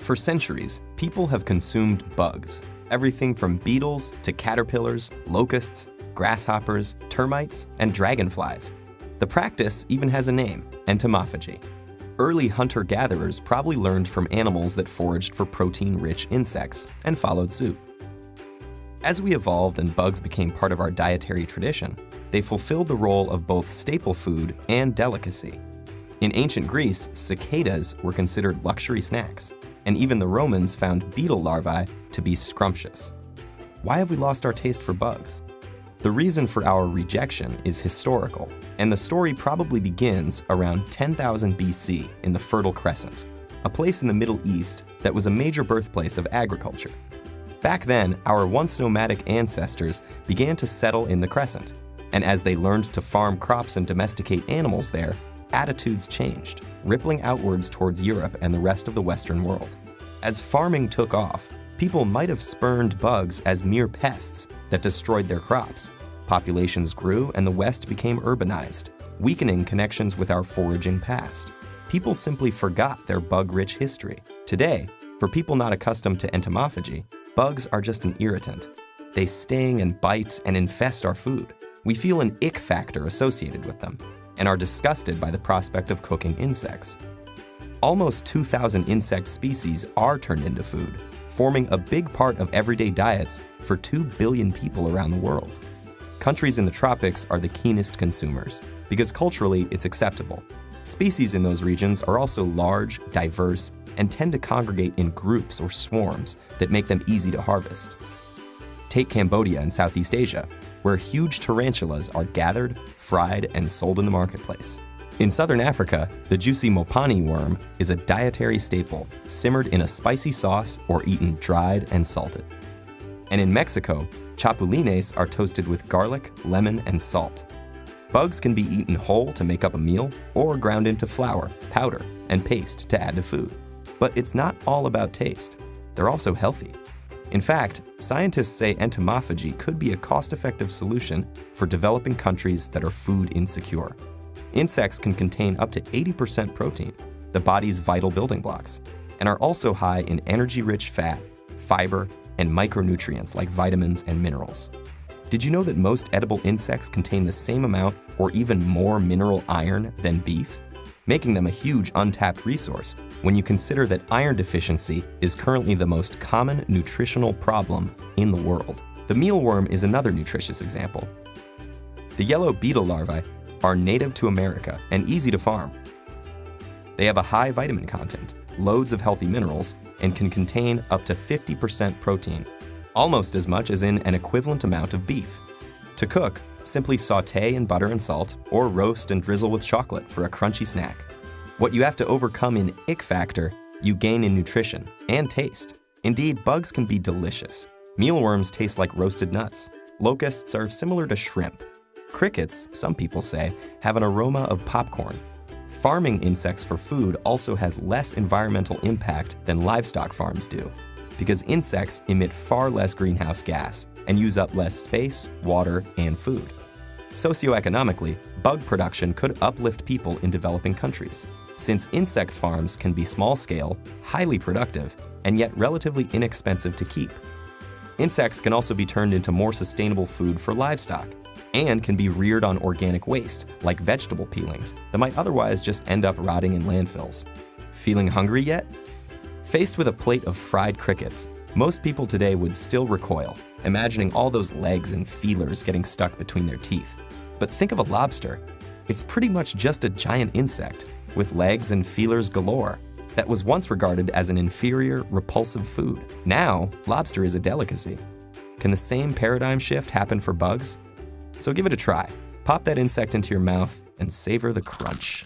For centuries, people have consumed bugs. Everything from beetles to caterpillars, locusts, grasshoppers, termites, and dragonflies. The practice even has a name, entomophagy. Early hunter-gatherers probably learned from animals that foraged for protein-rich insects and followed suit. As we evolved and bugs became part of our dietary tradition, they fulfilled the role of both staple food and delicacy. In ancient Greece, cicadas were considered luxury snacks, and even the Romans found beetle larvae to be scrumptious. Why have we lost our taste for bugs? The reason for our rejection is historical, and the story probably begins around 10,000 BC in the Fertile Crescent, a place in the Middle East that was a major birthplace of agriculture. Back then, our once nomadic ancestors began to settle in the Crescent, and as they learned to farm crops and domesticate animals there, attitudes changed, rippling outwards towards Europe and the rest of the Western world. As farming took off, people might have spurned bugs as mere pests that destroyed their crops. Populations grew and the West became urbanized, weakening connections with our foraging past. People simply forgot their bug-rich history. Today, for people not accustomed to entomophagy, bugs are just an irritant. They sting and bite and infest our food. We feel an ick factor associated with them and are disgusted by the prospect of cooking insects. Almost 2,000 insect species are turned into food, forming a big part of everyday diets for 2 billion people around the world. Countries in the tropics are the keenest consumers, because culturally it's acceptable. Species in those regions are also large, diverse, and tend to congregate in groups or swarms that make them easy to harvest. Take Cambodia in Southeast Asia, where huge tarantulas are gathered, fried, and sold in the marketplace. In southern Africa, the juicy mopani worm is a dietary staple, simmered in a spicy sauce or eaten dried and salted. And in Mexico, chapulines are toasted with garlic, lemon, and salt. Bugs can be eaten whole to make up a meal or ground into flour, powder, and paste to add to food. But it's not all about taste. They're also healthy. In fact, scientists say entomophagy could be a cost-effective solution for developing countries that are food insecure. Insects can contain up to 80% protein, the body's vital building blocks, and are also high in energy-rich fat, fiber, and micronutrients like vitamins and minerals. Did you know that most edible insects contain the same amount or even more mineral iron than beef? Making them a huge untapped resource when you consider that iron deficiency is currently the most common nutritional problem in the world. The mealworm is another nutritious example. The yellow beetle larvae are native to America and easy to farm. They have a high vitamin content, loads of healthy minerals, and can contain up to 50% protein, almost as much as in an equivalent amount of beef. To cook, simply sauté in butter and salt, or roast and drizzle with chocolate for a crunchy snack. What you have to overcome in ick factor, you gain in nutrition and taste. Indeed, bugs can be delicious. Mealworms taste like roasted nuts. Locusts are similar to shrimp. Crickets, some people say, have an aroma of popcorn. Farming insects for food also has less environmental impact than livestock farms do, because insects emit far less greenhouse gas and use up less space, water, and food. Socioeconomically, bug production could uplift people in developing countries, since insect farms can be small-scale, highly productive, and yet relatively inexpensive to keep. Insects can also be turned into more sustainable food for livestock, and can be reared on organic waste, like vegetable peelings, that might otherwise just end up rotting in landfills. Feeling hungry yet? Faced with a plate of fried crickets, most people today would still recoil, imagining all those legs and feelers getting stuck between their teeth. But think of a lobster. It's pretty much just a giant insect, with legs and feelers galore, that was once regarded as an inferior, repulsive food. Now, lobster is a delicacy. Can the same paradigm shift happen for bugs? So give it a try. Pop that insect into your mouth and savor the crunch.